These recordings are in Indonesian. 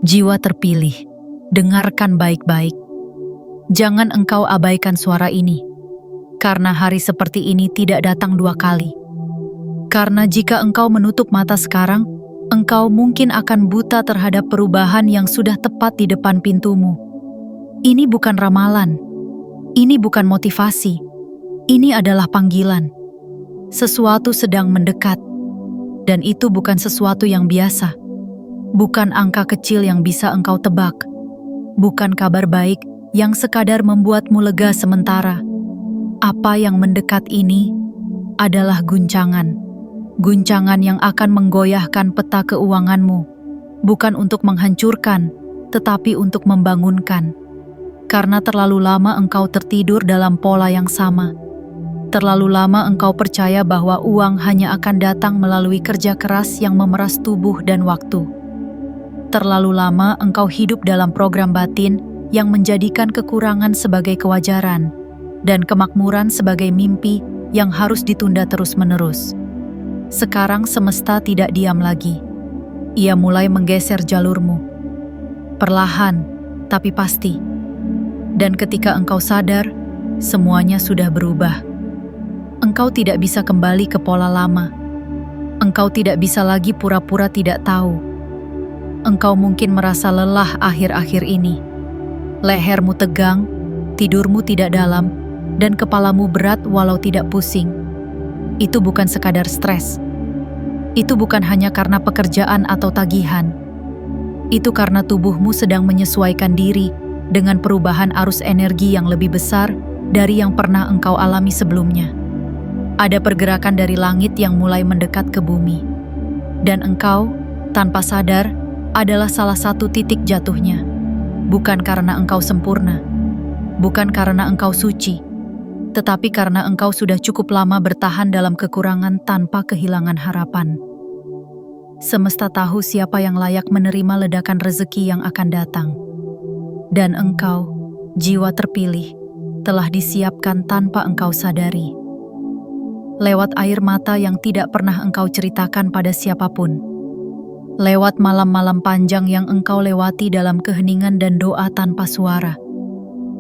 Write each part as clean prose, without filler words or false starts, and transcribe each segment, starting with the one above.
Jiwa terpilih, dengarkan baik-baik. Jangan engkau abaikan suara ini, karena hari seperti ini tidak datang dua kali. Karena jika engkau menutup mata sekarang, engkau mungkin akan buta terhadap perubahan yang sudah tepat di depan pintumu. Ini bukan ramalan, ini bukan motivasi, ini adalah panggilan. Sesuatu sedang mendekat, dan itu bukan sesuatu yang biasa. Bukan angka kecil yang bisa engkau tebak, bukan kabar baik yang sekadar membuatmu lega sementara. Apa yang mendekat ini adalah guncangan. Guncangan yang akan menggoyahkan peta keuanganmu, bukan untuk menghancurkan, tetapi untuk membangunkan. Karena terlalu lama engkau tertidur dalam pola yang sama. Terlalu lama engkau percaya bahwa uang hanya akan datang melalui kerja keras yang memeras tubuh dan waktu. Terlalu lama engkau hidup dalam program batin yang menjadikan kekurangan sebagai kewajaran dan kemakmuran sebagai mimpi yang harus ditunda terus-menerus. Sekarang semesta tidak diam lagi. Ia mulai menggeser jalurmu. Perlahan, tapi pasti. Dan ketika engkau sadar, semuanya sudah berubah. Engkau tidak bisa kembali ke pola lama. Engkau tidak bisa lagi pura-pura tidak tahu. Engkau mungkin merasa lelah akhir-akhir ini. Lehermu tegang, tidurmu tidak dalam, dan kepalamu berat walau tidak pusing. Itu bukan sekadar stres. Itu bukan hanya karena pekerjaan atau tagihan. Itu karena tubuhmu sedang menyesuaikan diri dengan perubahan arus energi yang lebih besar dari yang pernah engkau alami sebelumnya. Ada pergerakan dari langit yang mulai mendekat ke bumi. Dan engkau, tanpa sadar, adalah salah satu titik jatuhnya. Bukan karena engkau sempurna, bukan karena engkau suci, tetapi karena engkau sudah cukup lama bertahan dalam kekurangan tanpa kehilangan harapan. Semesta tahu siapa yang layak menerima ledakan rezeki yang akan datang. Dan engkau, jiwa terpilih, telah disiapkan tanpa engkau sadari. Lewat air mata yang tidak pernah engkau ceritakan pada siapapun. Lewat malam-malam panjang yang engkau lewati dalam keheningan dan doa tanpa suara.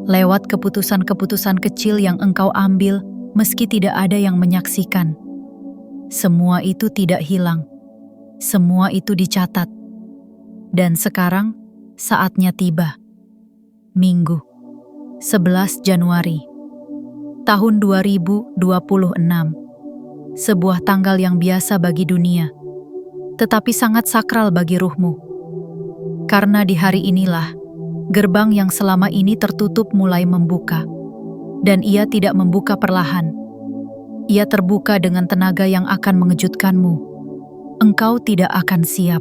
Lewat keputusan-keputusan kecil yang engkau ambil meski tidak ada yang menyaksikan. Semua itu tidak hilang. Semua itu dicatat. Dan sekarang saatnya tiba. Minggu, 11 Januari, tahun 2026. Sebuah tanggal yang biasa bagi dunia, tetapi sangat sakral bagi ruhmu. Karena di hari inilah, gerbang yang selama ini tertutup mulai membuka. Dan ia tidak membuka perlahan. Ia terbuka dengan tenaga yang akan mengejutkanmu. Engkau tidak akan siap.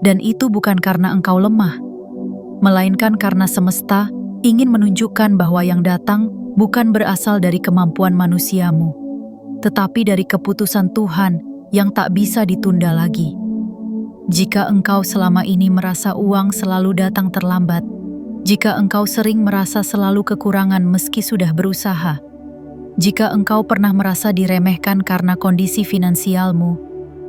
Dan itu bukan karena engkau lemah, melainkan karena semesta ingin menunjukkan bahwa yang datang bukan berasal dari kemampuan manusiamu, tetapi dari keputusan Tuhan yang tak bisa ditunda lagi. Jika engkau selama ini merasa uang selalu datang terlambat, jika engkau sering merasa selalu kekurangan meski sudah berusaha, jika engkau pernah merasa diremehkan karena kondisi finansialmu,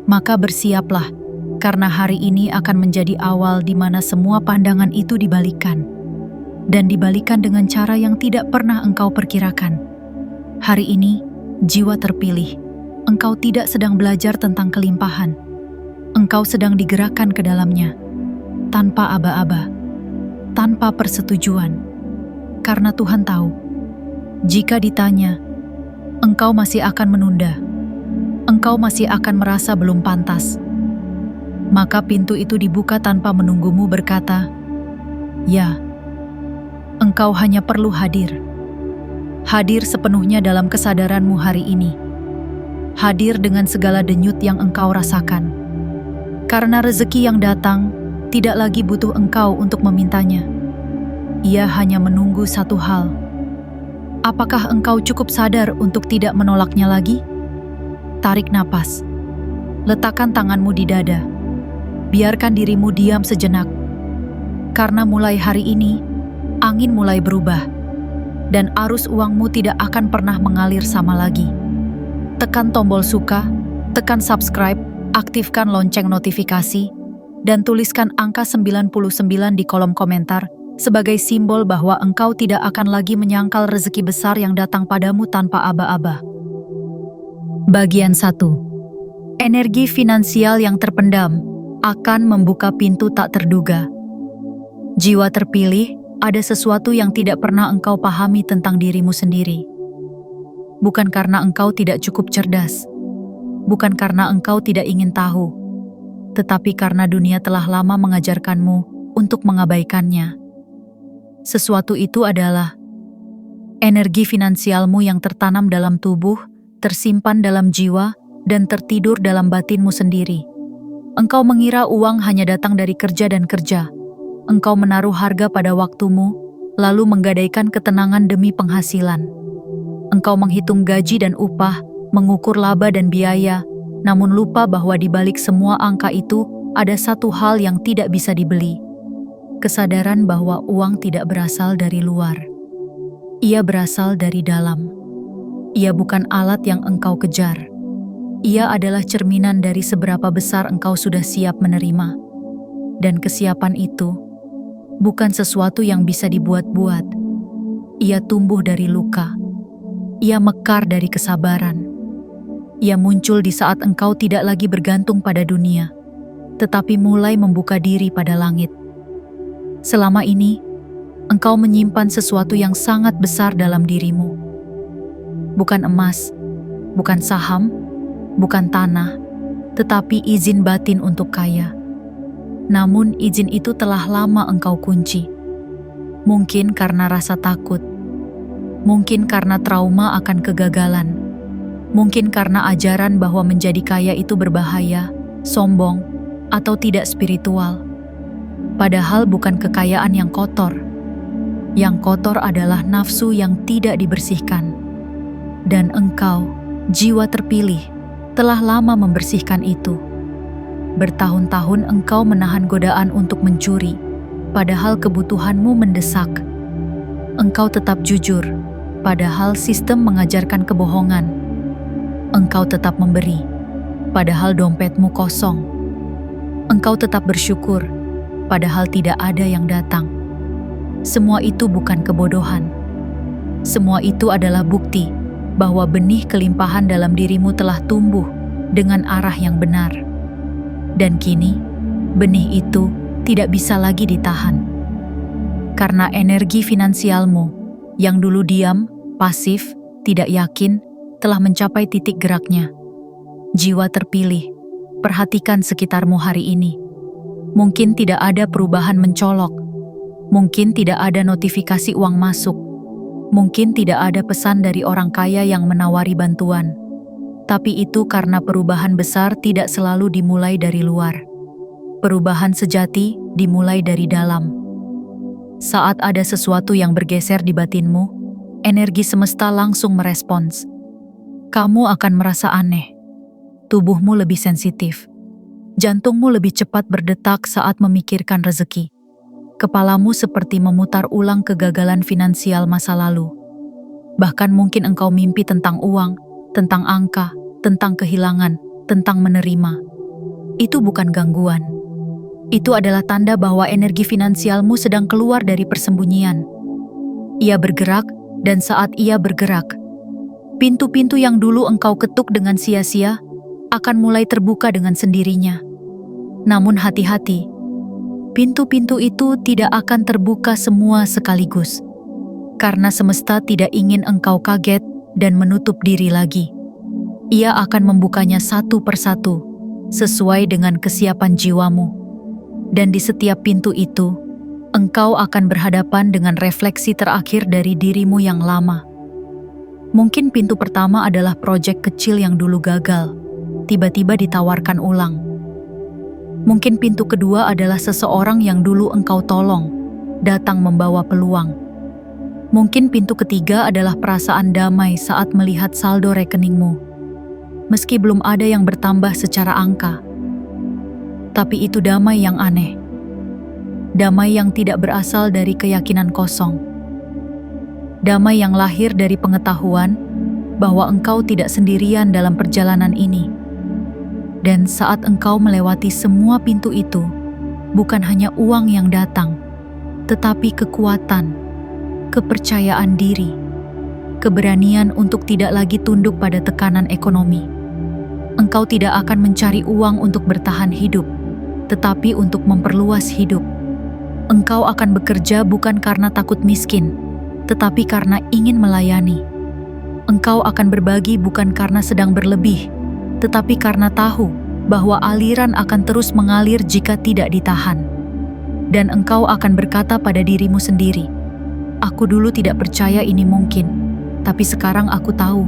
maka bersiaplah, karena hari ini akan menjadi awal di mana semua pandangan itu dibalikan. Dan dibalikan dengan cara yang tidak pernah engkau perkirakan. Hari ini, jiwa terpilih, engkau tidak sedang belajar tentang kelimpahan. Engkau sedang digerakkan ke dalamnya, tanpa aba-aba, tanpa persetujuan. Karena Tuhan tahu, jika ditanya, engkau masih akan menunda, engkau masih akan merasa belum pantas, maka pintu itu dibuka tanpa menunggumu berkata, ya, engkau hanya perlu hadir. Hadir sepenuhnya dalam kesadaranmu hari ini. Hadir dengan segala denyut yang engkau rasakan. Karena rezeki yang datang tidak lagi butuh engkau untuk memintanya. Ia hanya menunggu satu hal. Apakah engkau cukup sadar untuk tidak menolaknya lagi? Tarik napas. Letakkan tanganmu di dada. Biarkan dirimu diam sejenak. Karena mulai hari ini, angin mulai berubah. Dan arus uangmu tidak akan pernah mengalir sama lagi. Tekan tombol suka, tekan subscribe, aktifkan lonceng notifikasi, dan tuliskan angka 99 di kolom komentar sebagai simbol bahwa engkau tidak akan lagi menyangkal rezeki besar yang datang padamu tanpa aba-aba. Bagian 1. Energi finansial yang terpendam akan membuka pintu tak terduga. Jiwa terpilih, ada sesuatu yang tidak pernah engkau pahami tentang dirimu sendiri. Bukan karena engkau tidak cukup cerdas, bukan karena engkau tidak ingin tahu, tetapi karena dunia telah lama mengajarkanmu untuk mengabaikannya. Sesuatu itu adalah energi finansialmu yang tertanam dalam tubuh, tersimpan dalam jiwa, dan tertidur dalam batinmu sendiri. Engkau mengira uang hanya datang dari kerja dan kerja. Engkau menaruh harga pada waktumu, lalu menggadaikan ketenangan demi penghasilan. Engkau menghitung gaji dan upah, mengukur laba dan biaya, namun lupa bahwa di balik semua angka itu ada satu hal yang tidak bisa dibeli. Kesadaran bahwa uang tidak berasal dari luar. Ia berasal dari dalam. Ia bukan alat yang engkau kejar. Ia adalah cerminan dari seberapa besar engkau sudah siap menerima. Dan kesiapan itu bukan sesuatu yang bisa dibuat-buat. Ia tumbuh dari luka. Ia mekar dari kesabaran. Ia muncul di saat engkau tidak lagi bergantung pada dunia, tetapi mulai membuka diri pada langit. Selama ini, engkau menyimpan sesuatu yang sangat besar dalam dirimu. Bukan emas, bukan saham, bukan tanah, tetapi izin batin untuk kaya. Namun izin itu telah lama engkau kunci. Mungkin karena rasa takut, mungkin karena trauma akan kegagalan, mungkin karena ajaran bahwa menjadi kaya itu berbahaya, sombong, atau tidak spiritual. Padahal bukan kekayaan yang kotor. Yang kotor adalah nafsu yang tidak dibersihkan. Dan engkau, jiwa terpilih, telah lama membersihkan itu. Bertahun-tahun engkau menahan godaan untuk mencuri, padahal kebutuhanmu mendesak. Engkau tetap jujur, padahal sistem mengajarkan kebohongan. Engkau tetap memberi, padahal dompetmu kosong. Engkau tetap bersyukur, padahal tidak ada yang datang. Semua itu bukan kebodohan. Semua itu adalah bukti bahwa benih kelimpahan dalam dirimu telah tumbuh dengan arah yang benar. Dan kini, benih itu tidak bisa lagi ditahan. Karena energi finansialmu yang dulu diam, pasif, tidak yakin, telah mencapai titik geraknya. Jiwa terpilih, perhatikan sekitarmu hari ini. Mungkin tidak ada perubahan mencolok. Mungkin tidak ada notifikasi uang masuk. Mungkin tidak ada pesan dari orang kaya yang menawari bantuan. Tapi itu karena perubahan besar tidak selalu dimulai dari luar. Perubahan sejati dimulai dari dalam. Saat ada sesuatu yang bergeser di batinmu, energi semesta langsung merespons. Kamu akan merasa aneh. Tubuhmu lebih sensitif. Jantungmu lebih cepat berdetak saat memikirkan rezeki. Kepalamu seperti memutar ulang kegagalan finansial masa lalu. Bahkan mungkin engkau mimpi tentang uang, tentang angka, tentang kehilangan, tentang menerima. Itu bukan gangguan. Itu adalah tanda bahwa energi finansialmu sedang keluar dari persembunyian. Ia bergerak, dan saat ia bergerak, pintu-pintu yang dulu engkau ketuk dengan sia-sia akan mulai terbuka dengan sendirinya. Namun hati-hati, pintu-pintu itu tidak akan terbuka semua sekaligus, karena semesta tidak ingin engkau kaget dan menutup diri lagi. Ia akan membukanya satu persatu, sesuai dengan kesiapan jiwamu. Dan di setiap pintu itu, engkau akan berhadapan dengan refleksi terakhir dari dirimu yang lama. Mungkin pintu pertama adalah proyek kecil yang dulu gagal, tiba-tiba ditawarkan ulang. Mungkin pintu kedua adalah seseorang yang dulu engkau tolong, datang membawa peluang. Mungkin pintu ketiga adalah perasaan damai saat melihat saldo rekeningmu. Meski belum ada yang bertambah secara angka. Tapi itu damai yang aneh. Damai yang tidak berasal dari keyakinan kosong. Damai yang lahir dari pengetahuan bahwa engkau tidak sendirian dalam perjalanan ini. Dan saat engkau melewati semua pintu itu, bukan hanya uang yang datang, tetapi kekuatan, kepercayaan diri, keberanian untuk tidak lagi tunduk pada tekanan ekonomi. Engkau tidak akan mencari uang untuk bertahan hidup, tetapi untuk memperluas hidup. Engkau akan bekerja bukan karena takut miskin, tetapi karena ingin melayani. Engkau akan berbagi bukan karena sedang berlebih, tetapi karena tahu bahwa aliran akan terus mengalir jika tidak ditahan. Dan engkau akan berkata pada dirimu sendiri, "Aku dulu tidak percaya ini mungkin, tapi sekarang aku tahu,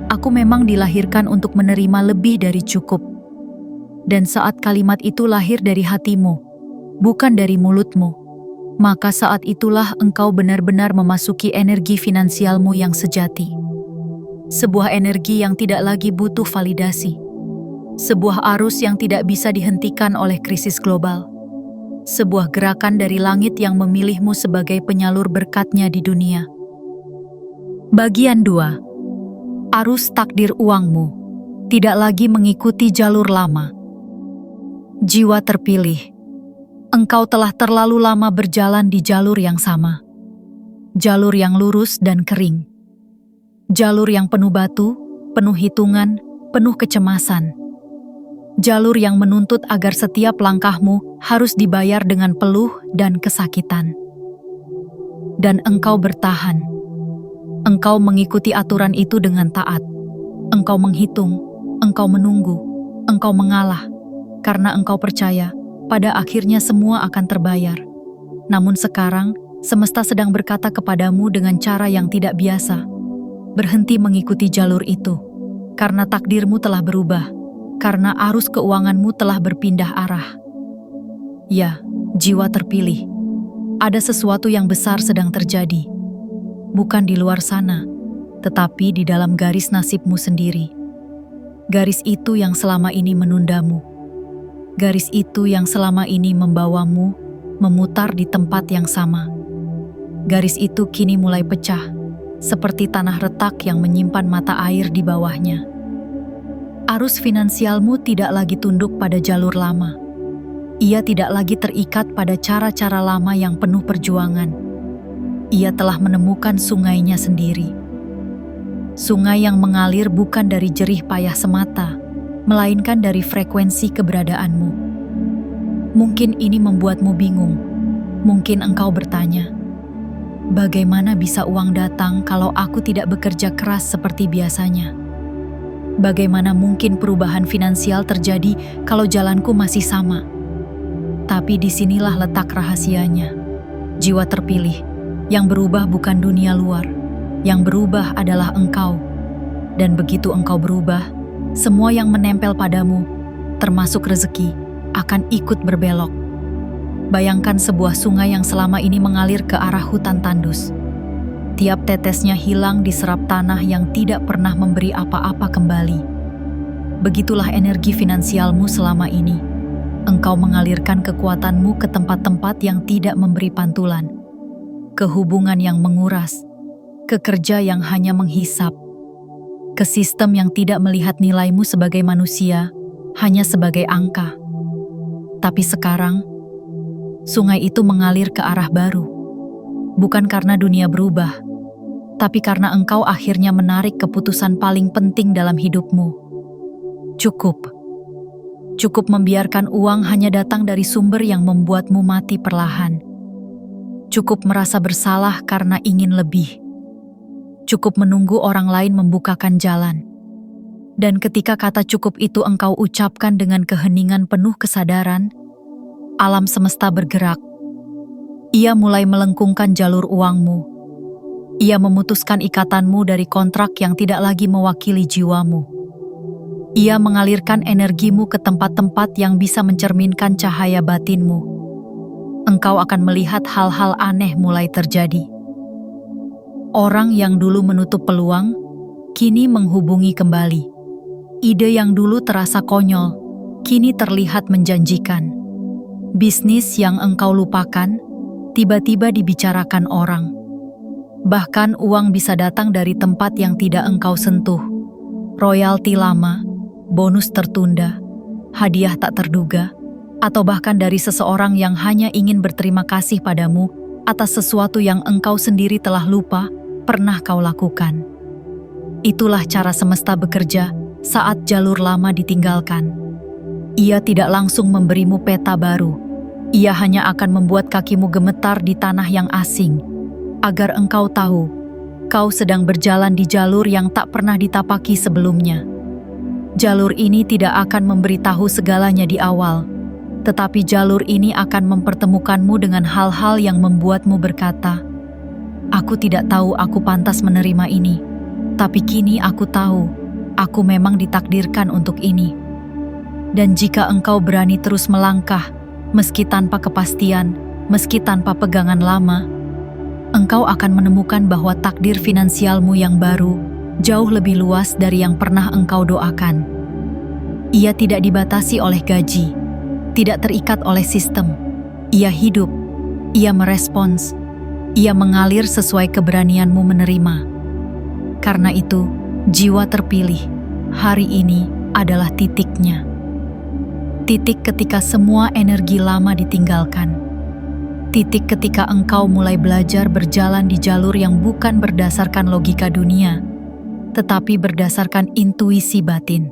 aku memang dilahirkan untuk menerima lebih dari cukup." Dan saat kalimat itu lahir dari hatimu, bukan dari mulutmu, maka saat itulah engkau benar-benar memasuki energi finansialmu yang sejati. Sebuah energi yang tidak lagi butuh validasi. Sebuah arus yang tidak bisa dihentikan oleh krisis global. Sebuah gerakan dari langit yang memilihmu sebagai penyalur berkatnya di dunia. Bagian 2. Arus takdir uangmu tidak lagi mengikuti jalur lama. Jiwa terpilih, engkau telah terlalu lama berjalan di jalur yang sama. Jalur yang lurus dan kering. Jalur yang penuh batu, penuh hitungan, penuh kecemasan. Jalur yang menuntut agar setiap langkahmu harus dibayar dengan peluh dan kesakitan. Dan engkau bertahan. Engkau mengikuti aturan itu dengan taat. Engkau menghitung, engkau menunggu, engkau mengalah, karena engkau percaya pada akhirnya semua akan terbayar. Namun sekarang, semesta sedang berkata kepadamu dengan cara yang tidak biasa. Berhenti mengikuti jalur itu, karena takdirmu telah berubah, karena arus keuanganmu telah berpindah arah. Ya, jiwa terpilih, ada sesuatu yang besar sedang terjadi. Bukan di luar sana, tetapi di dalam garis nasibmu sendiri. Garis itu yang selama ini menundamu. Garis itu yang selama ini membawamu memutar di tempat yang sama. Garis itu kini mulai pecah, seperti tanah retak yang menyimpan mata air di bawahnya. Arus finansialmu tidak lagi tunduk pada jalur lama. Ia tidak lagi terikat pada cara-cara lama yang penuh perjuangan. Ia telah menemukan sungainya sendiri. Sungai yang mengalir bukan dari jerih payah semata, melainkan dari frekuensi keberadaanmu. Mungkin ini membuatmu bingung. Mungkin engkau bertanya, bagaimana bisa uang datang kalau aku tidak bekerja keras seperti biasanya? Bagaimana mungkin perubahan finansial terjadi kalau jalanku masih sama? Tapi disinilah letak rahasianya. Jiwa terpilih, yang berubah bukan dunia luar, yang berubah adalah engkau. Dan begitu engkau berubah, semua yang menempel padamu, termasuk rezeki, akan ikut berbelok. Bayangkan sebuah sungai yang selama ini mengalir ke arah hutan tandus. Tiap tetesnya hilang diserap tanah yang tidak pernah memberi apa-apa kembali. Begitulah energi finansialmu selama ini. Engkau mengalirkan kekuatanmu ke tempat-tempat yang tidak memberi pantulan. Ke hubungan yang menguras, ke kerja yang hanya menghisap, ke sistem yang tidak melihat nilaimu sebagai manusia, hanya sebagai angka. Tapi sekarang, sungai itu mengalir ke arah baru. Bukan karena dunia berubah, tapi karena engkau akhirnya menarik keputusan paling penting dalam hidupmu. Cukup. Cukup membiarkan uang hanya datang dari sumber yang membuatmu mati perlahan. Cukup merasa bersalah karena ingin lebih. Cukup menunggu orang lain membukakan jalan. Dan ketika kata cukup itu engkau ucapkan dengan keheningan penuh kesadaran, alam semesta bergerak. Ia mulai melengkungkan jalur uangmu. Ia memutuskan ikatanmu dari kontrak yang tidak lagi mewakili jiwamu. Ia mengalirkan energimu ke tempat-tempat yang bisa mencerminkan cahaya batinmu. Engkau akan melihat hal-hal aneh mulai terjadi. Orang yang dulu menutup peluang, kini menghubungi kembali. Ide yang dulu terasa konyol, kini terlihat menjanjikan. Bisnis yang engkau lupakan, tiba-tiba dibicarakan orang. Bahkan uang bisa datang dari tempat yang tidak engkau sentuh. Royalti lama, bonus tertunda, hadiah tak terduga, atau bahkan dari seseorang yang hanya ingin berterima kasih padamu atas sesuatu yang engkau sendiri telah lupa pernah kau lakukan. Itulah cara semesta bekerja saat jalur lama ditinggalkan. Ia tidak langsung memberimu peta baru. Ia hanya akan membuat kakimu gemetar di tanah yang asing, agar engkau tahu, kau sedang berjalan di jalur yang tak pernah ditapaki sebelumnya. Jalur ini tidak akan memberitahu segalanya di awal, tetapi jalur ini akan mempertemukanmu dengan hal-hal yang membuatmu berkata, "Aku tidak tahu aku pantas menerima ini, tapi kini aku tahu, aku memang ditakdirkan untuk ini." Dan jika engkau berani terus melangkah, meski tanpa kepastian, meski tanpa pegangan lama, engkau akan menemukan bahwa takdir finansialmu yang baru jauh lebih luas dari yang pernah engkau doakan. Ia tidak dibatasi oleh gaji, tidak terikat oleh sistem. Ia hidup, ia merespons, ia mengalir sesuai keberanianmu menerima. Karena itu, jiwa terpilih, hari ini adalah titiknya. Titik ketika semua energi lama ditinggalkan. Titik ketika engkau mulai belajar berjalan di jalur yang bukan berdasarkan logika dunia, tetapi berdasarkan intuisi batin.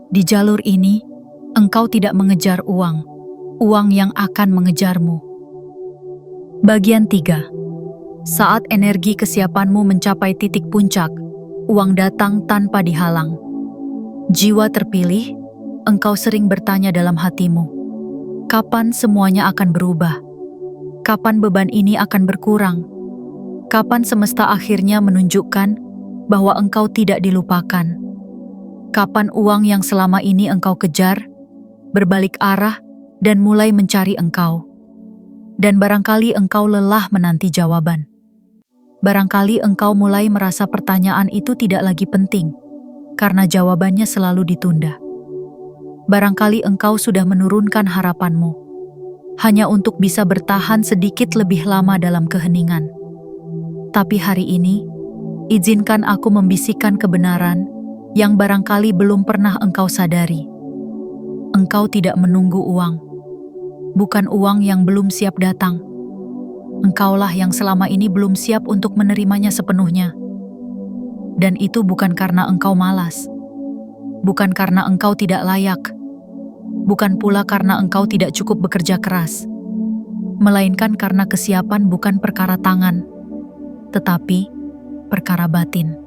Di jalur ini, engkau tidak mengejar uang yang akan mengejarmu. Bagian 3. Saat energi kesiapanmu mencapai titik puncak, uang datang tanpa dihalang. Jiwa terpilih, engkau sering bertanya dalam hatimu, kapan semuanya akan berubah? Kapan beban ini akan berkurang? Kapan semesta akhirnya menunjukkan bahwa engkau tidak dilupakan? Kapan uang yang selama ini engkau kejar berbalik arah dan mulai mencari engkau? Dan barangkali engkau lelah menanti jawaban. Barangkali engkau mulai merasa pertanyaan itu tidak lagi penting, karena jawabannya selalu ditunda. Barangkali engkau sudah menurunkan harapanmu, hanya untuk bisa bertahan sedikit lebih lama dalam keheningan. Tapi hari ini, izinkan aku membisikkan kebenaran yang barangkali belum pernah engkau sadari. Engkau tidak menunggu uang, bukan uang yang belum siap datang. Engkaulah yang selama ini belum siap untuk menerimanya sepenuhnya. Dan itu bukan karena engkau malas, bukan karena engkau tidak layak, bukan pula karena engkau tidak cukup bekerja keras, melainkan karena kesiapan bukan perkara tangan, tetapi perkara batin.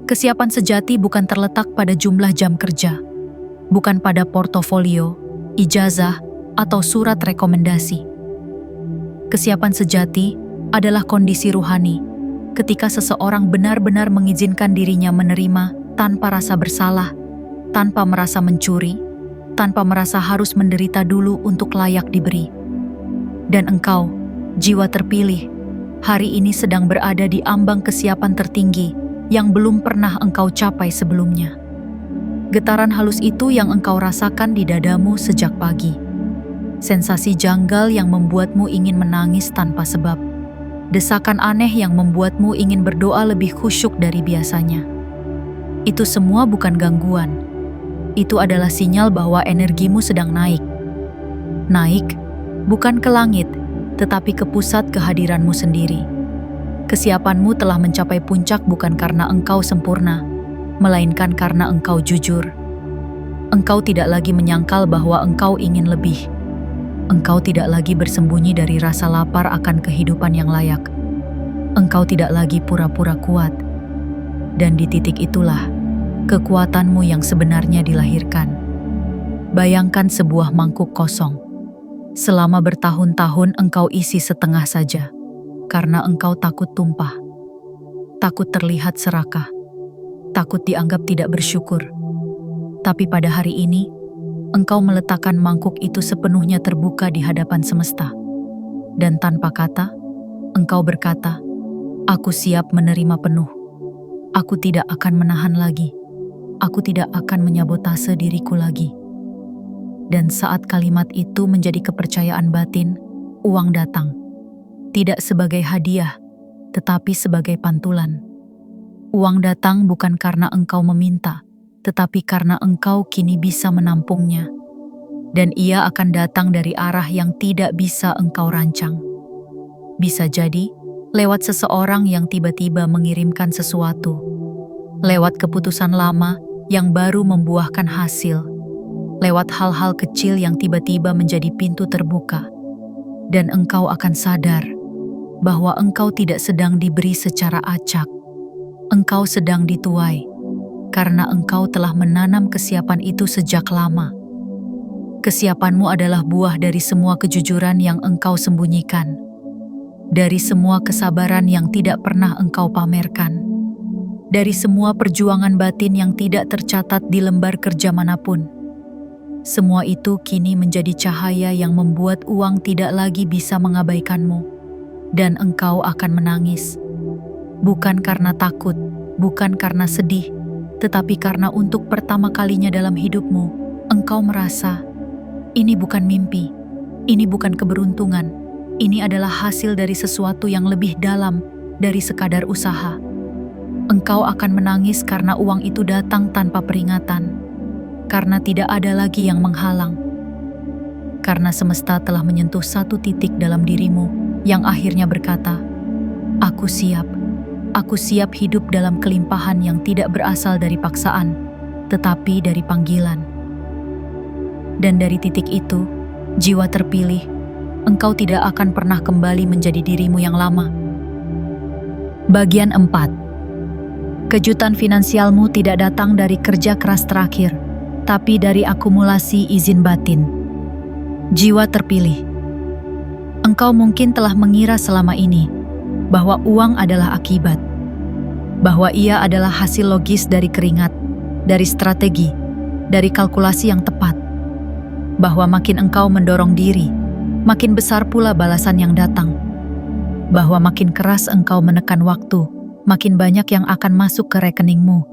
Kesiapan sejati bukan terletak pada jumlah jam kerja, bukan pada portofolio, ijazah, atau surat rekomendasi. Kesiapan sejati adalah kondisi ruhani, ketika seseorang benar-benar mengizinkan dirinya menerima tanpa rasa bersalah, tanpa merasa mencuri, tanpa merasa harus menderita dulu untuk layak diberi. Dan engkau, jiwa terpilih, hari ini sedang berada di ambang kesiapan tertinggi yang belum pernah engkau capai sebelumnya. Getaran halus itu yang engkau rasakan di dadamu sejak pagi. Sensasi janggal yang membuatmu ingin menangis tanpa sebab. Desakan aneh yang membuatmu ingin berdoa lebih khusyuk dari biasanya. Itu semua bukan gangguan. Itu adalah sinyal bahwa energimu sedang naik. Naik, bukan ke langit, tetapi ke pusat kehadiranmu sendiri. Kesiapanmu telah mencapai puncak bukan karena engkau sempurna, melainkan karena engkau jujur. Engkau tidak lagi menyangkal bahwa engkau ingin lebih. Engkau tidak lagi bersembunyi dari rasa lapar akan kehidupan yang layak. Engkau tidak lagi pura-pura kuat. Dan di titik itulah kekuatanmu yang sebenarnya dilahirkan. Bayangkan sebuah mangkuk kosong. Selama bertahun-tahun engkau isi setengah saja, karena engkau takut tumpah, takut terlihat serakah, takut dianggap tidak bersyukur. Tapi pada hari ini, engkau meletakkan mangkuk itu sepenuhnya terbuka di hadapan semesta. Dan tanpa kata, engkau berkata, "Aku siap menerima penuh. Aku tidak akan menahan lagi. Aku tidak akan menyabotase diriku lagi." Dan saat kalimat itu menjadi kepercayaan batin, uang datang. Tidak sebagai hadiah, tetapi sebagai pantulan. Uang datang bukan karena engkau meminta, tetapi karena engkau kini bisa menampungnya. dan ia akan datang dari arah yang tidak bisa engkau rancang. Bisa jadi lewat seseorang yang tiba-tiba mengirimkan sesuatu, lewat keputusan lama yang baru membuahkan hasil, lewat hal-hal kecil yang tiba-tiba menjadi pintu terbuka, dan engkau akan sadar bahwa engkau tidak sedang diberi secara acak. Engkau sedang dituai, karena engkau telah menanam kesiapan itu sejak lama. Kesiapanmu adalah buah dari semua kejujuran yang engkau sembunyikan, dari semua kesabaran yang tidak pernah engkau pamerkan, dari semua perjuangan batin yang tidak tercatat di lembar kerja manapun. Semua itu kini menjadi cahaya yang membuat uang tidak lagi bisa mengabaikanmu, dan engkau akan menangis. Bukan karena takut, bukan karena sedih, tetapi karena untuk pertama kalinya dalam hidupmu, engkau merasa, ini bukan mimpi, ini bukan keberuntungan, ini adalah hasil dari sesuatu yang lebih dalam dari sekadar usaha. Engkau akan menangis karena uang itu datang tanpa peringatan, karena tidak ada lagi yang menghalang, karena semesta telah menyentuh satu titik dalam dirimu yang akhirnya berkata, "Aku siap. Aku siap hidup dalam kelimpahan yang tidak berasal dari paksaan, tetapi dari panggilan." Dan dari titik itu, jiwa terpilih, engkau tidak akan pernah kembali menjadi dirimu yang lama. Bagian 4. Kejutan finansialmu tidak datang dari kerja keras terakhir, tapi dari akumulasi izin batin. Jiwa terpilih. Engkau mungkin telah mengira selama ini bahwa uang adalah akibat, bahwa ia adalah hasil logis dari keringat, dari strategi, dari kalkulasi yang tepat, bahwa makin engkau mendorong diri, makin besar pula balasan yang datang, bahwa makin keras engkau menekan waktu, makin banyak yang akan masuk ke rekeningmu.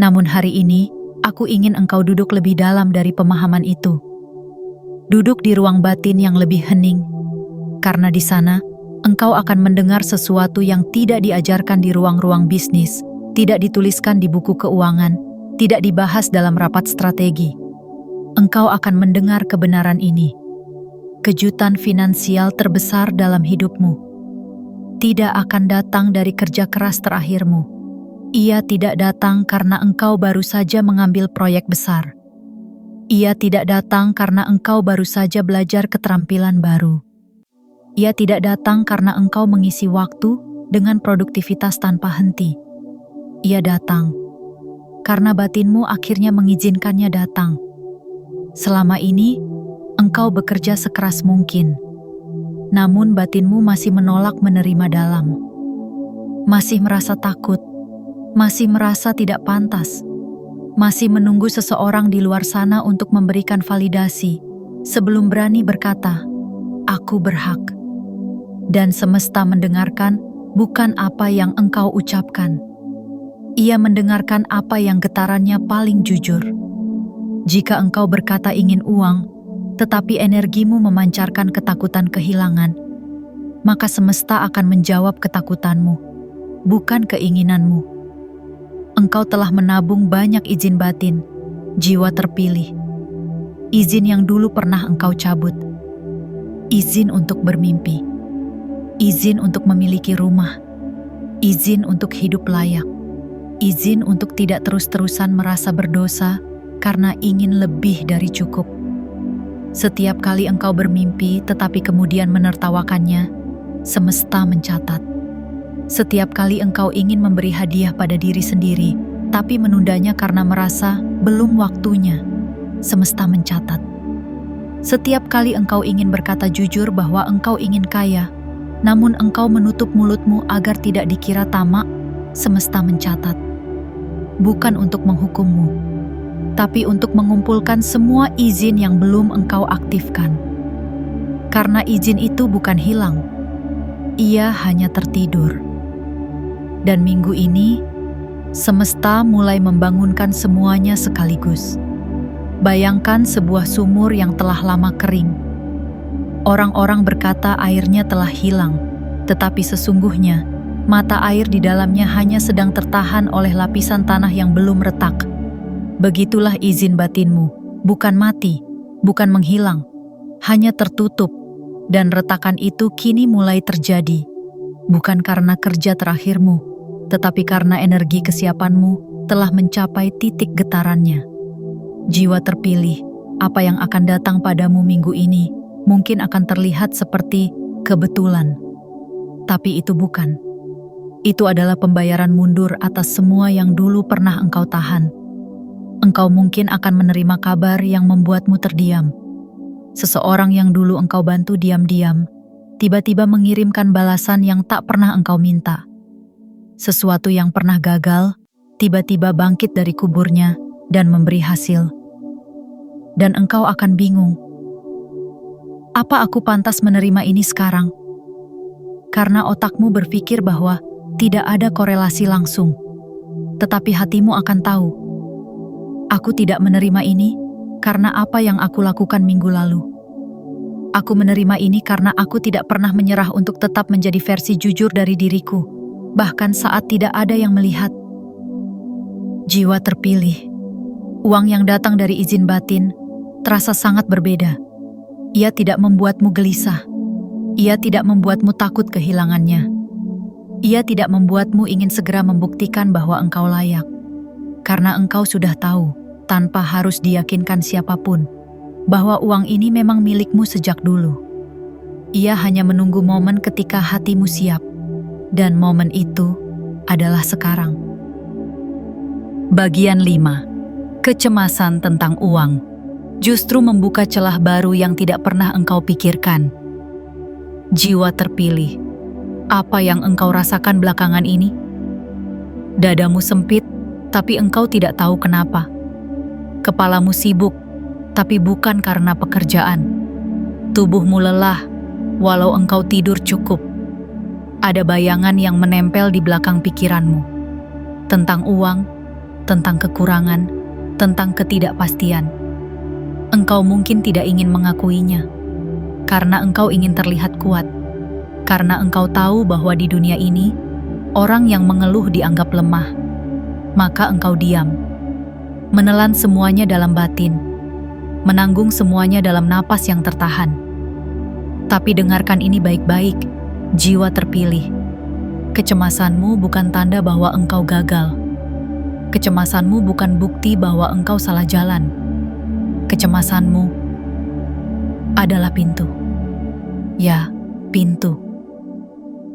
Namun hari ini, aku ingin engkau duduk lebih dalam dari pemahaman itu. Duduk di ruang batin yang lebih hening, karena di sana, engkau akan mendengar sesuatu yang tidak diajarkan di ruang-ruang bisnis, tidak dituliskan di buku keuangan, tidak dibahas dalam rapat strategi. Engkau akan mendengar kebenaran ini. Kejutan finansial terbesar dalam hidupmu tidak akan datang dari kerja keras terakhirmu. Ia tidak datang karena engkau baru saja mengambil proyek besar. Ia tidak datang karena engkau baru saja belajar keterampilan baru. Ia tidak datang karena engkau mengisi waktu dengan produktivitas tanpa henti. Ia datang karena batinmu akhirnya mengizinkannya datang. Selama ini, engkau bekerja sekeras mungkin, namun batinmu masih menolak menerima dalam. Masih merasa takut, masih merasa tidak pantas, masih menunggu seseorang di luar sana untuk memberikan validasi sebelum berani berkata, "Aku berhak." Dan semesta mendengarkan bukan apa yang engkau ucapkan. Ia mendengarkan apa yang getarannya paling jujur. Jika engkau berkata ingin uang, tetapi energimu memancarkan ketakutan kehilangan, maka semesta akan menjawab ketakutanmu, bukan keinginanmu. Engkau telah menabung banyak izin batin, jiwa terpilih. Izin yang dulu pernah engkau cabut. Izin untuk bermimpi. Izin untuk memiliki rumah, izin untuk hidup layak, izin untuk tidak terus-terusan merasa berdosa karena ingin lebih dari cukup. Setiap kali engkau bermimpi tetapi kemudian menertawakannya, semesta mencatat. Setiap kali engkau ingin memberi hadiah pada diri sendiri, tapi menundanya karena merasa belum waktunya, semesta mencatat. Setiap kali engkau ingin berkata jujur bahwa engkau ingin kaya, namun engkau menutup mulutmu agar tidak dikira tamak, semesta mencatat. Bukan untuk menghukummu, tapi untuk mengumpulkan semua izin yang belum engkau aktifkan. Karena izin itu bukan hilang, ia hanya tertidur. Dan minggu ini, semesta mulai membangunkan semuanya sekaligus. Bayangkan sebuah sumur yang telah lama kering. Orang-orang berkata airnya telah hilang, tetapi sesungguhnya mata air di dalamnya hanya sedang tertahan oleh lapisan tanah yang belum retak. Begitulah izin batinmu, bukan mati, bukan menghilang, hanya tertutup, dan retakan itu kini mulai terjadi, bukan karena kerja terakhirmu, tetapi karena energi kesiapanmu telah mencapai titik getarannya. Jiwa terpilih, apa yang akan datang padamu minggu ini mungkin akan terlihat seperti kebetulan. Tapi itu bukan. Itu adalah pembayaran mundur atas semua yang dulu pernah engkau tahan. Engkau mungkin akan menerima kabar yang membuatmu terdiam. Seseorang yang dulu engkau bantu diam-diam, tiba-tiba mengirimkan balasan yang tak pernah engkau minta. Sesuatu yang pernah gagal, tiba-tiba bangkit dari kuburnya dan memberi hasil. Dan engkau akan bingung. Apa aku pantas menerima ini sekarang? Karena otakmu berpikir bahwa tidak ada korelasi langsung. Tetapi hatimu akan tahu. Aku tidak menerima ini karena apa yang aku lakukan minggu lalu. Aku menerima ini karena aku tidak pernah menyerah untuk tetap menjadi versi jujur dari diriku, bahkan saat tidak ada yang melihat. Jiwa terpilih. Uang yang datang dari izin batin terasa sangat berbeda. Ia tidak membuatmu gelisah. Ia tidak membuatmu takut kehilangannya. Ia tidak membuatmu ingin segera membuktikan bahwa engkau layak. Karena engkau sudah tahu, tanpa harus diyakinkan siapapun, bahwa uang ini memang milikmu sejak dulu. Ia hanya menunggu momen ketika hatimu siap. Dan momen itu adalah sekarang. Bagian 5. Kecemasan tentang uang justru membuka celah baru yang tidak pernah engkau pikirkan. Jiwa terpilih, apa yang engkau rasakan belakangan ini? Dadamu sempit, tapi engkau tidak tahu kenapa. Kepalamu sibuk, tapi bukan karena pekerjaan. Tubuhmu lelah, walau engkau tidur cukup. Ada bayangan yang menempel di belakang pikiranmu. Tentang uang, tentang kekurangan, tentang ketidakpastian. Engkau mungkin tidak ingin mengakuinya, karena engkau ingin terlihat kuat. Karena engkau tahu bahwa di dunia ini, orang yang mengeluh dianggap lemah. Maka engkau diam, menelan semuanya dalam batin, menanggung semuanya dalam napas yang tertahan. Tapi dengarkan ini baik-baik, jiwa terpilih. Kecemasanmu bukan tanda bahwa engkau gagal. Kecemasanmu bukan bukti bahwa engkau salah jalan. Kecemasanmu adalah pintu. Ya, pintu.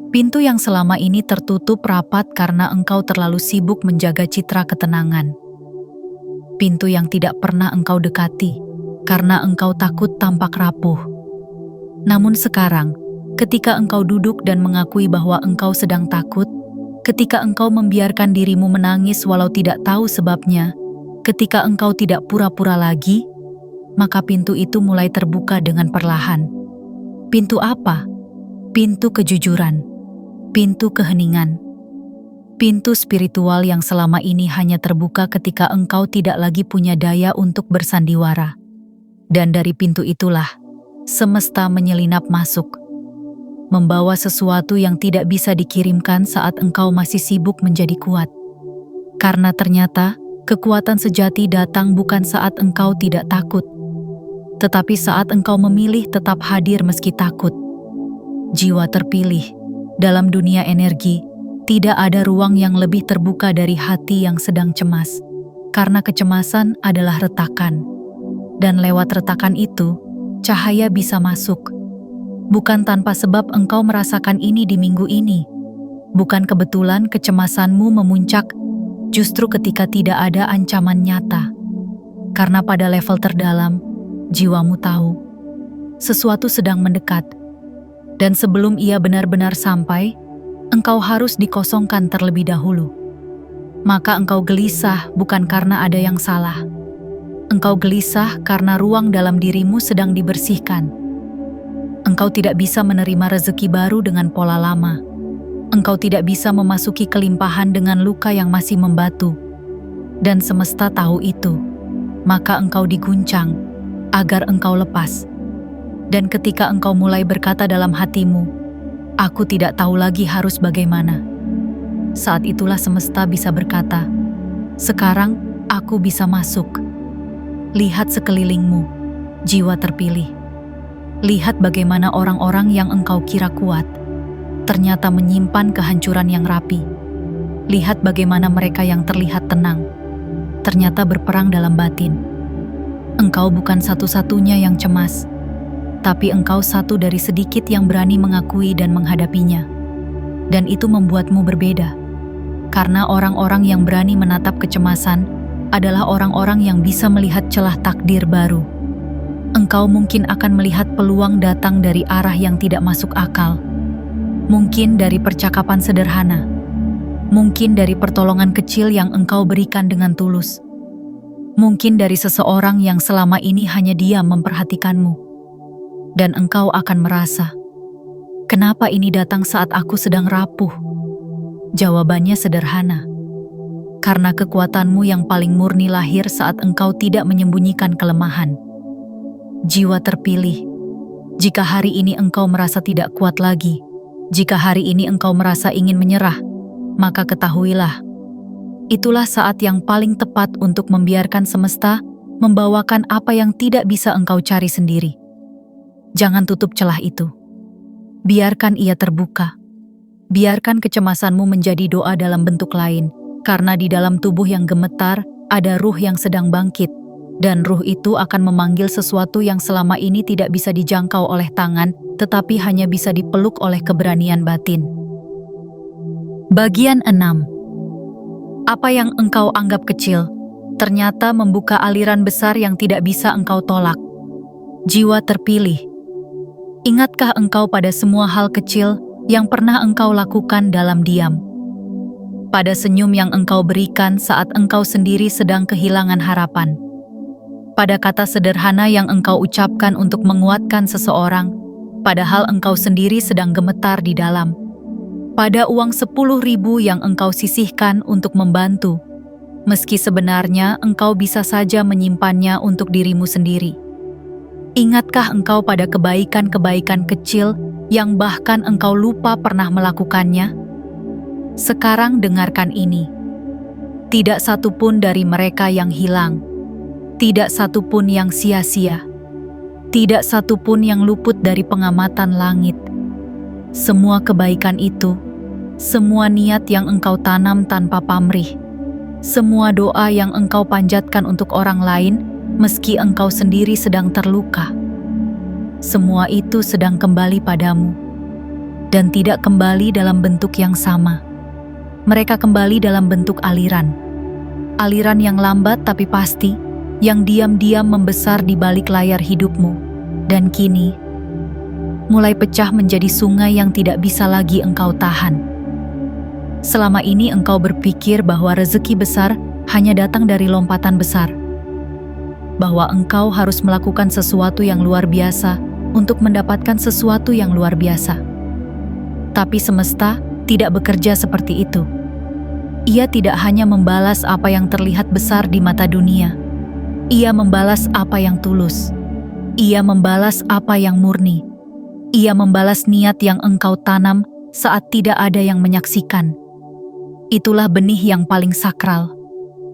Pintu yang selama ini tertutup rapat karena engkau terlalu sibuk menjaga citra ketenangan. Pintu yang tidak pernah engkau dekati karena engkau takut tampak rapuh. Namun sekarang, ketika engkau duduk dan mengakui bahwa engkau sedang takut, ketika engkau membiarkan dirimu menangis walau tidak tahu sebabnya, ketika engkau tidak pura-pura lagi, maka pintu itu mulai terbuka dengan perlahan. Pintu apa? Pintu kejujuran. Pintu keheningan. Pintu spiritual yang selama ini hanya terbuka ketika engkau tidak lagi punya daya untuk bersandiwara. Dan dari pintu itulah, semesta menyelinap masuk, membawa sesuatu yang tidak bisa dikirimkan saat engkau masih sibuk menjadi kuat. Karena ternyata, kekuatan sejati datang bukan saat engkau tidak takut, tetapi saat engkau memilih tetap hadir meski takut. Jiwa terpilih, dalam dunia energi, tidak ada ruang yang lebih terbuka dari hati yang sedang cemas. Karena kecemasan adalah retakan. Dan lewat retakan itu, cahaya bisa masuk. Bukan tanpa sebab engkau merasakan ini di minggu ini. Bukan kebetulan kecemasanmu memuncak justru ketika tidak ada ancaman nyata. Karena pada level terdalam, jiwamu tahu, sesuatu sedang mendekat. Dan sebelum ia benar-benar sampai, engkau harus dikosongkan terlebih dahulu. Maka engkau gelisah bukan karena ada yang salah. Engkau gelisah karena ruang dalam dirimu sedang dibersihkan. Engkau tidak bisa menerima rezeki baru dengan pola lama. Engkau tidak bisa memasuki kelimpahan dengan luka yang masih membatu. Dan semesta tahu itu. Maka engkau diguncang agar engkau lepas. Dan ketika engkau mulai berkata dalam hatimu, aku tidak tahu lagi harus bagaimana. Saat itulah semesta bisa berkata, sekarang aku bisa masuk. Lihat sekelilingmu. Jiwa terpilih, lihat bagaimana orang-orang yang engkau kira kuat ternyata menyimpan kehancuran yang rapi. Lihat bagaimana mereka yang terlihat tenang ternyata berperang dalam batin. Engkau bukan satu-satunya yang cemas, tapi engkau satu dari sedikit yang berani mengakui dan menghadapinya. Dan itu membuatmu berbeda, karena orang-orang yang berani menatap kecemasan adalah orang-orang yang bisa melihat celah takdir baru. Engkau mungkin akan melihat peluang datang dari arah yang tidak masuk akal. Mungkin dari percakapan sederhana. Mungkin dari pertolongan kecil yang engkau berikan dengan tulus. Mungkin dari seseorang yang selama ini hanya diam memperhatikanmu. Dan engkau akan merasa, kenapa ini datang saat aku sedang rapuh? Jawabannya sederhana. Karena kekuatanmu yang paling murni lahir saat engkau tidak menyembunyikan kelemahan. Jiwa terpilih, jika hari ini engkau merasa tidak kuat lagi, jika hari ini engkau merasa ingin menyerah, maka ketahuilah, itulah saat yang paling tepat untuk membiarkan semesta membawakan apa yang tidak bisa engkau cari sendiri. Jangan tutup celah itu. Biarkan ia terbuka. Biarkan kecemasanmu menjadi doa dalam bentuk lain, karena di dalam tubuh yang gemetar ada ruh yang sedang bangkit. Dan ruh itu akan memanggil sesuatu yang selama ini tidak bisa dijangkau oleh tangan, tetapi hanya bisa dipeluk oleh keberanian batin. Bagian 6. Apa yang engkau anggap kecil, ternyata membuka aliran besar yang tidak bisa engkau tolak. Jiwa terpilih, ingatkah engkau pada semua hal kecil yang pernah engkau lakukan dalam diam? Pada senyum yang engkau berikan saat engkau sendiri sedang kehilangan harapan. Pada kata sederhana yang engkau ucapkan untuk menguatkan seseorang, padahal engkau sendiri sedang gemetar di dalam. Pada uang 10.000 yang engkau sisihkan untuk membantu, meski sebenarnya engkau bisa saja menyimpannya untuk dirimu sendiri. Ingatkah engkau pada kebaikan-kebaikan kecil yang bahkan engkau lupa pernah melakukannya? Sekarang dengarkan ini. Tidak satupun dari mereka yang hilang. Tidak satupun yang sia-sia. Tidak satupun yang luput dari pengamatan langit. Semua kebaikan itu, semua niat yang engkau tanam tanpa pamrih, semua doa yang engkau panjatkan untuk orang lain meski engkau sendiri sedang terluka, semua itu sedang kembali padamu. Dan tidak kembali dalam bentuk yang sama. Mereka kembali dalam bentuk aliran. Aliran yang lambat tapi pasti, yang diam-diam membesar di balik layar hidupmu, dan kini mulai pecah menjadi sungai yang tidak bisa lagi engkau tahan. Selama ini engkau berpikir bahwa rezeki besar hanya datang dari lompatan besar, bahwa engkau harus melakukan sesuatu yang luar biasa untuk mendapatkan sesuatu yang luar biasa. Tapi semesta tidak bekerja seperti itu. Ia tidak hanya membalas apa yang terlihat besar di mata dunia. Ia membalas apa yang tulus. Ia membalas apa yang murni. Ia membalas niat yang engkau tanam saat tidak ada yang menyaksikan. Itulah benih yang paling sakral.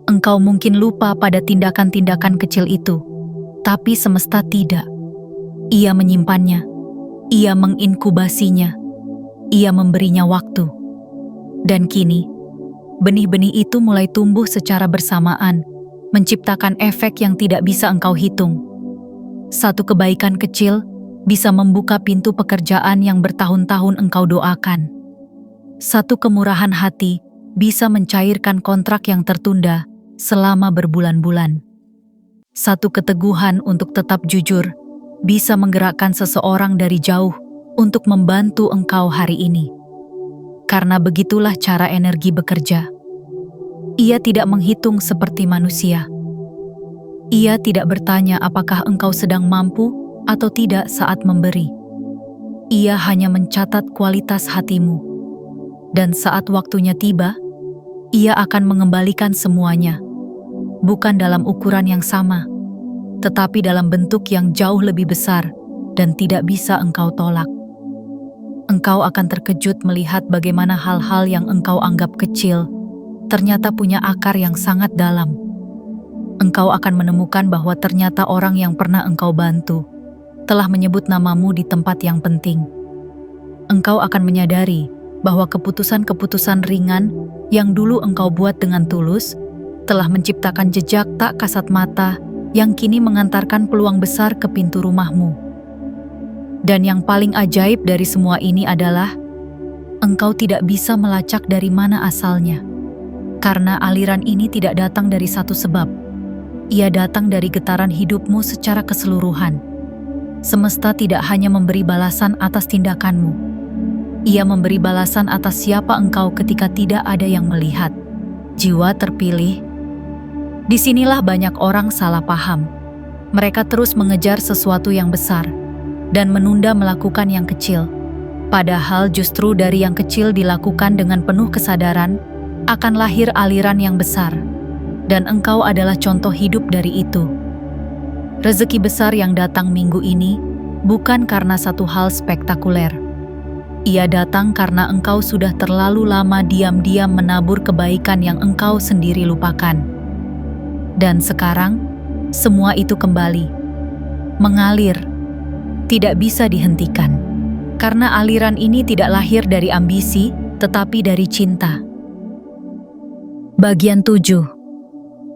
Engkau mungkin lupa pada tindakan-tindakan kecil itu, tapi semesta tidak. Ia menyimpannya. Ia menginkubasinya. Ia memberinya waktu. Dan kini, benih-benih itu mulai tumbuh secara bersamaan, menciptakan efek yang tidak bisa engkau hitung. Satu kebaikan kecil bisa membuka pintu pekerjaan yang bertahun-tahun engkau doakan. Satu kemurahan hati bisa mencairkan kontrak yang tertunda selama berbulan-bulan. Satu keteguhan untuk tetap jujur bisa menggerakkan seseorang dari jauh untuk membantu engkau hari ini. Karena begitulah cara energi bekerja. Ia tidak menghitung seperti manusia. Ia tidak bertanya apakah engkau sedang mampu atau tidak saat memberi. Ia hanya mencatat kualitas hatimu. Dan saat waktunya tiba, ia akan mengembalikan semuanya. Bukan dalam ukuran yang sama, tetapi dalam bentuk yang jauh lebih besar dan tidak bisa engkau tolak. Engkau akan terkejut melihat bagaimana hal-hal yang engkau anggap kecil ternyata punya akar yang sangat dalam. engkau akan menemukan bahwa ternyata orang yang pernah engkau bantu telah menyebut namamu di tempat yang penting. Engkau akan menyadari bahwa keputusan-keputusan ringan yang dulu engkau buat dengan tulus telah menciptakan jejak tak kasat mata yang kini mengantarkan peluang besar ke pintu rumahmu. Dan yang paling ajaib dari semua ini adalah engkau tidak bisa melacak dari mana asalnya. Karena aliran ini tidak datang dari satu sebab. Ia datang dari getaran hidupmu secara keseluruhan. Semesta tidak hanya memberi balasan atas tindakanmu. Ia memberi balasan atas siapa engkau ketika tidak ada yang melihat. Jiwa terpilih. Disinilah banyak orang salah paham. Mereka terus mengejar sesuatu yang besar dan menunda melakukan yang kecil. Padahal justru dari yang kecil dilakukan dengan penuh kesadaran akan lahir aliran yang besar. Dan engkau adalah contoh hidup dari itu. Rezeki besar yang datang minggu ini bukan karena satu hal spektakuler. Ia datang karena engkau sudah terlalu lama diam-diam menabur kebaikan yang engkau sendiri lupakan. Dan sekarang, semua itu kembali. Mengalir. Tidak bisa dihentikan. Karena aliran ini tidak lahir dari ambisi, tetapi dari cinta. Bagian 7.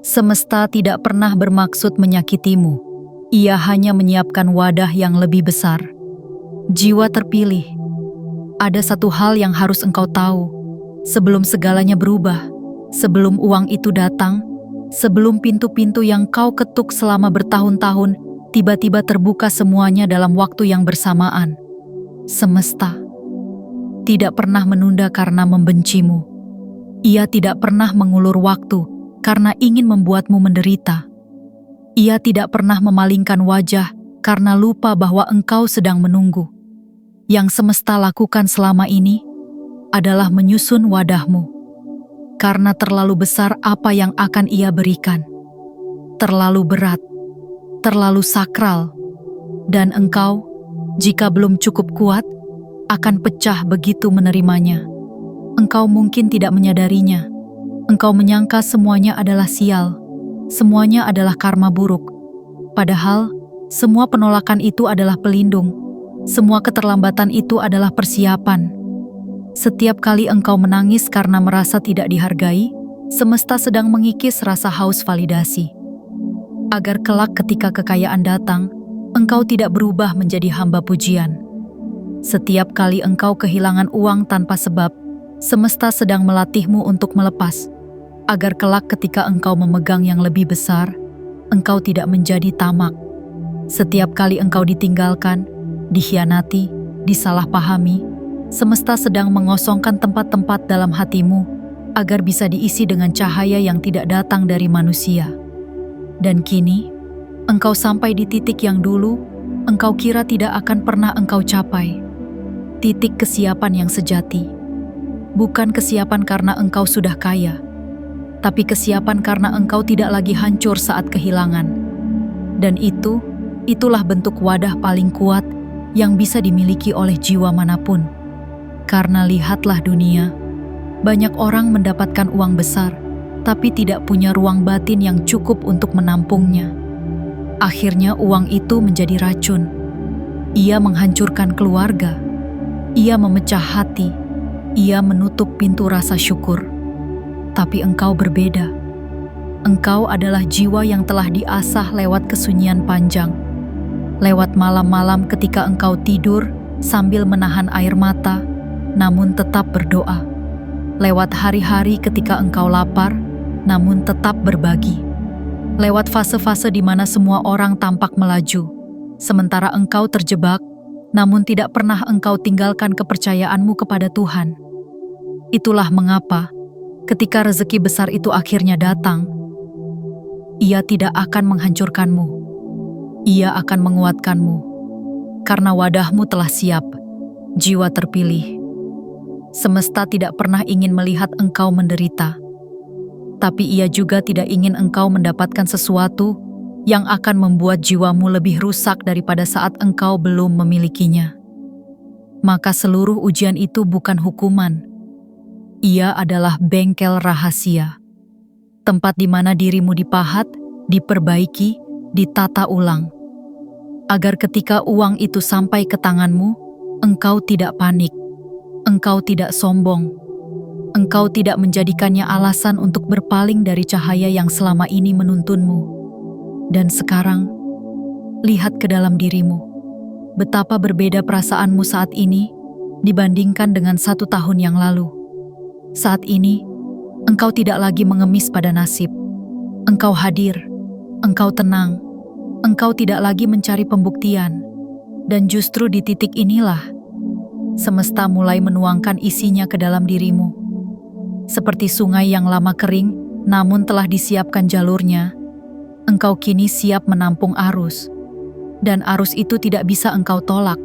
Semesta tidak pernah bermaksud menyakitimu. Ia hanya menyiapkan wadah yang lebih besar. Jiwa terpilih. Ada satu hal yang harus engkau tahu. Sebelum segalanya berubah, sebelum uang itu datang, sebelum pintu-pintu yang kau ketuk selama bertahun-tahun tiba-tiba terbuka semuanya dalam waktu yang bersamaan. Semesta tidak pernah menunda karena membencimu. Ia tidak pernah mengulur waktu karena ingin membuatmu menderita. Ia tidak pernah memalingkan wajah karena lupa bahwa engkau sedang menunggu. Yang semesta lakukan selama ini adalah menyusun wadahmu. Karena terlalu besar apa yang akan ia berikan. Terlalu berat, terlalu sakral. Dan engkau, jika belum cukup kuat, akan pecah begitu menerimanya. Engkau mungkin tidak menyadarinya. Engkau menyangka semuanya adalah sial. Semuanya adalah karma buruk. Padahal, semua penolakan itu adalah pelindung. Semua keterlambatan itu adalah persiapan. Setiap kali engkau menangis karena merasa tidak dihargai, semesta sedang mengikis rasa haus validasi. Agar kelak ketika kekayaan datang, engkau tidak berubah menjadi hamba pujian. Setiap kali engkau kehilangan uang tanpa sebab, semesta sedang melatihmu untuk melepas. Agar kelak ketika engkau memegang yang lebih besar, engkau tidak menjadi tamak. Setiap kali engkau ditinggalkan, dikhianati, disalahpahami, semesta sedang mengosongkan tempat-tempat dalam hatimu agar bisa diisi dengan cahaya yang tidak datang dari manusia. Dan kini, engkau sampai di titik yang dulu engkau kira tidak akan pernah engkau capai. Titik kesiapan yang sejati. Bukan kesiapan karena engkau sudah kaya, tapi kesiapan karena engkau tidak lagi hancur saat kehilangan. Dan itulah bentuk wadah paling kuat yang bisa dimiliki oleh jiwa manapun. Karena lihatlah dunia, banyak orang mendapatkan uang besar, tapi tidak punya ruang batin yang cukup untuk menampungnya. Akhirnya uang itu menjadi racun. Ia menghancurkan keluarga. Ia memecah hati. Ia menutup pintu rasa syukur. Tapi engkau berbeda. Engkau adalah jiwa yang telah diasah lewat kesunyian panjang. Lewat malam-malam ketika engkau tidur sambil menahan air mata, namun tetap berdoa. Lewat hari-hari ketika engkau lapar, namun tetap berbagi. Lewat fase-fase di mana semua orang tampak melaju, sementara engkau terjebak, namun tidak pernah engkau tinggalkan kepercayaanmu kepada Tuhan. Itulah mengapa, ketika rezeki besar itu akhirnya datang, Ia tidak akan menghancurkanmu. Ia akan menguatkanmu, karena wadahmu telah siap, jiwa terpilih. Semesta tidak pernah ingin melihat engkau menderita, tapi ia juga tidak ingin engkau mendapatkan sesuatu yang akan membuat jiwamu lebih rusak daripada saat engkau belum memilikinya. Maka seluruh ujian itu bukan hukuman. Ia adalah bengkel rahasia. Tempat di mana dirimu dipahat, diperbaiki, ditata ulang. Agar ketika uang itu sampai ke tanganmu, engkau tidak panik, engkau tidak sombong, engkau tidak menjadikannya alasan untuk berpaling dari cahaya yang selama ini menuntunmu. Dan sekarang, lihat ke dalam dirimu. Betapa berbeda perasaanmu saat ini dibandingkan dengan 1 tahun yang lalu. Saat ini, engkau tidak lagi mengemis pada nasib. Engkau hadir, engkau tenang, engkau tidak lagi mencari pembuktian. Dan justru di titik inilah, semesta mulai menuangkan isinya ke dalam dirimu. Seperti sungai yang lama kering, namun telah disiapkan jalurnya, engkau kini siap menampung arus. Dan arus itu tidak bisa engkau tolak,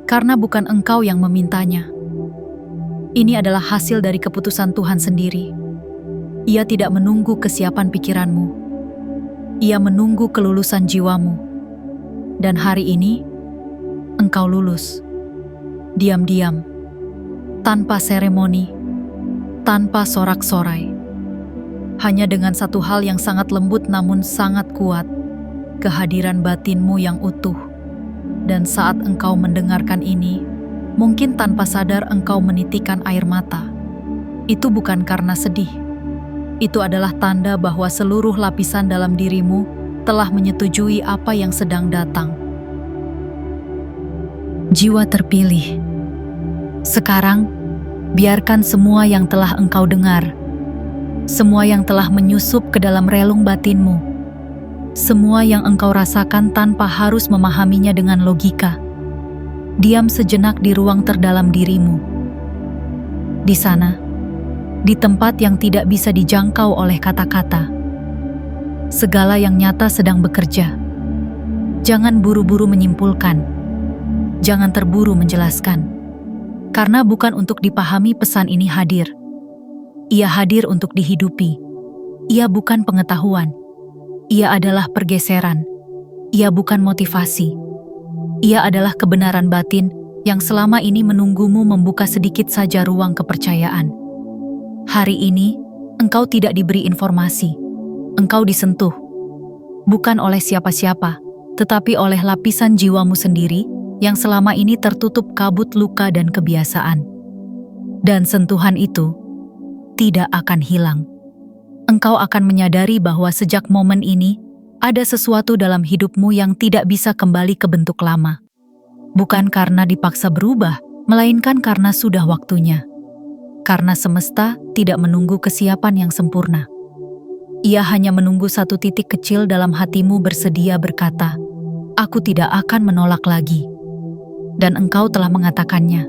karena bukan engkau yang memintanya. Ini adalah hasil dari keputusan Tuhan sendiri. Ia tidak menunggu kesiapan pikiranmu. Ia menunggu kelulusan jiwamu. Dan hari ini, engkau lulus. Diam-diam, tanpa seremoni, tanpa sorak-sorai. Hanya dengan satu hal yang sangat lembut namun sangat kuat, kehadiran batinmu yang utuh. Dan saat engkau mendengarkan ini, mungkin tanpa sadar engkau menitikan air mata. Itu bukan karena sedih. Itu adalah tanda bahwa seluruh lapisan dalam dirimu telah menyetujui apa yang sedang datang. Jiwa terpilih. Sekarang, biarkan semua yang telah engkau dengar, semua yang telah menyusup ke dalam relung batinmu, semua yang engkau rasakan tanpa harus memahaminya dengan logika, diam sejenak di ruang terdalam dirimu. Di sana, di tempat yang tidak bisa dijangkau oleh kata-kata, segala yang nyata sedang bekerja. Jangan buru-buru menyimpulkan, jangan terburu menjelaskan, karena bukan untuk dipahami pesan ini hadir. Ia hadir untuk dihidupi. Ia bukan pengetahuan. Ia adalah pergeseran. Ia bukan motivasi. Ia adalah kebenaran batin yang selama ini menunggumu membuka sedikit saja ruang kepercayaan. Hari ini, engkau tidak diberi informasi. Engkau disentuh. Bukan oleh siapa-siapa, tetapi oleh lapisan jiwamu sendiri yang selama ini tertutup kabut luka dan kebiasaan. Dan sentuhan itu tidak akan hilang. Engkau akan menyadari bahwa sejak momen ini, ada sesuatu dalam hidupmu yang tidak bisa kembali ke bentuk lama. Bukan karena dipaksa berubah, melainkan karena sudah waktunya. Karena semesta tidak menunggu kesiapan yang sempurna. Ia hanya menunggu satu titik kecil dalam hatimu bersedia berkata, "Aku tidak akan menolak lagi." Dan engkau telah mengatakannya.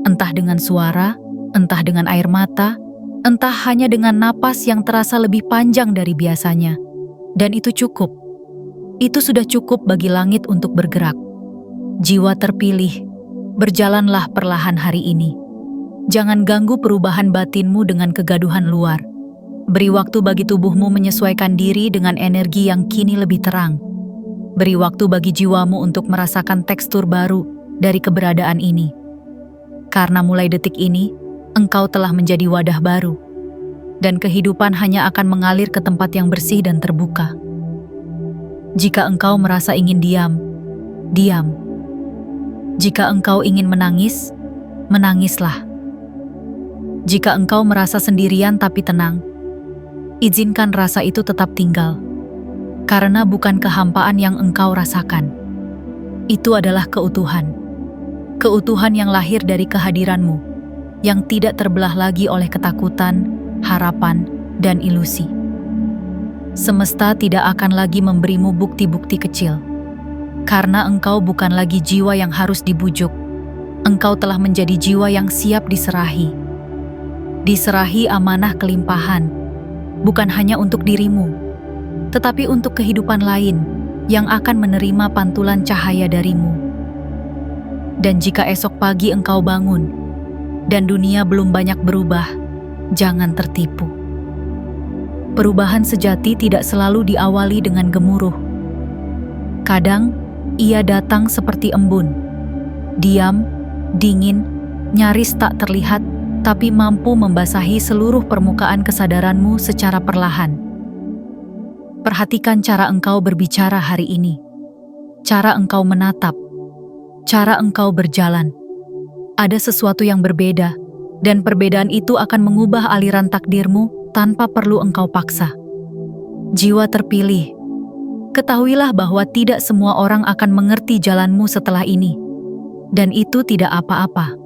Entah dengan suara, entah dengan air mata, entah hanya dengan napas yang terasa lebih panjang dari biasanya. Dan itu cukup. Itu sudah cukup bagi langit untuk bergerak. Jiwa terpilih, berjalanlah perlahan hari ini. Jangan ganggu perubahan batinmu dengan kegaduhan luar. Beri waktu bagi tubuhmu menyesuaikan diri dengan energi yang kini lebih terang. Beri waktu bagi jiwamu untuk merasakan tekstur baru dari keberadaan ini. Karena mulai detik ini, engkau telah menjadi wadah baru. Dan kehidupan hanya akan mengalir ke tempat yang bersih dan terbuka. Jika engkau merasa ingin diam, diam. Jika engkau ingin menangis, menangislah. Jika engkau merasa sendirian tapi tenang, izinkan rasa itu tetap tinggal. Karena bukan kehampaan yang engkau rasakan. Itu adalah keutuhan. Keutuhan yang lahir dari kehadiranmu, yang tidak terbelah lagi oleh ketakutan, harapan, dan ilusi. Semesta tidak akan lagi memberimu bukti-bukti kecil. Karena engkau bukan lagi jiwa yang harus dibujuk. Engkau telah menjadi jiwa yang siap diserahi. Diserahi amanah kelimpahan, bukan hanya untuk dirimu, tetapi untuk kehidupan lain yang akan menerima pantulan cahaya darimu. Dan jika esok pagi engkau bangun, dan dunia belum banyak berubah, jangan tertipu. Perubahan sejati tidak selalu diawali dengan gemuruh. Kadang, ia datang seperti embun. Diam, dingin, nyaris tak terlihat, tapi mampu membasahi seluruh permukaan kesadaranmu secara perlahan. Perhatikan cara engkau berbicara hari ini, cara engkau menatap, cara engkau berjalan. Ada sesuatu yang berbeda, dan perbedaan itu akan mengubah aliran takdirmu tanpa perlu engkau paksa. Jiwa terpilih, ketahuilah bahwa tidak semua orang akan mengerti jalanmu setelah ini, dan itu tidak apa-apa.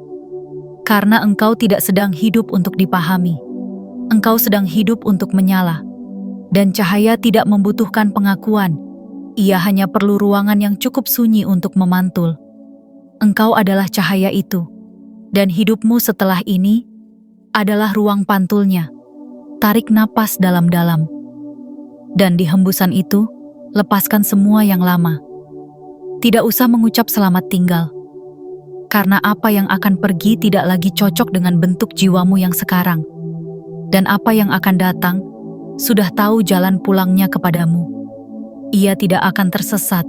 Karena engkau tidak sedang hidup untuk dipahami, engkau sedang hidup untuk menyala. Dan cahaya tidak membutuhkan pengakuan, ia hanya perlu ruangan yang cukup sunyi untuk memantul. Engkau adalah cahaya itu, dan hidupmu setelah ini adalah ruang pantulnya. Tarik napas dalam-dalam, dan di hembusan itu, lepaskan semua yang lama. Tidak usah mengucap selamat tinggal, karena apa yang akan pergi tidak lagi cocok dengan bentuk jiwamu yang sekarang. Dan apa yang akan datang, sudah tahu jalan pulangnya kepadamu. Ia tidak akan tersesat,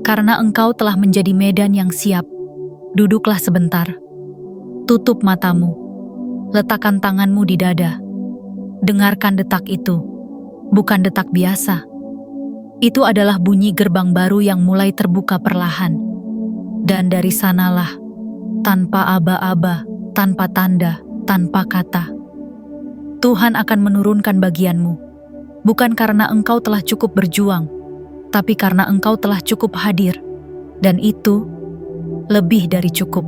karena engkau telah menjadi medan yang siap. Duduklah sebentar, tutup matamu, letakkan tanganmu di dada. Dengarkan detak itu, bukan detak biasa. Itu adalah bunyi gerbang baru yang mulai terbuka perlahan. Dan dari sanalah, tanpa aba-aba, tanpa tanda, tanpa kata, Tuhan akan menurunkan bagianmu, bukan karena engkau telah cukup berjuang, tapi karena engkau telah cukup hadir, dan itu lebih dari cukup.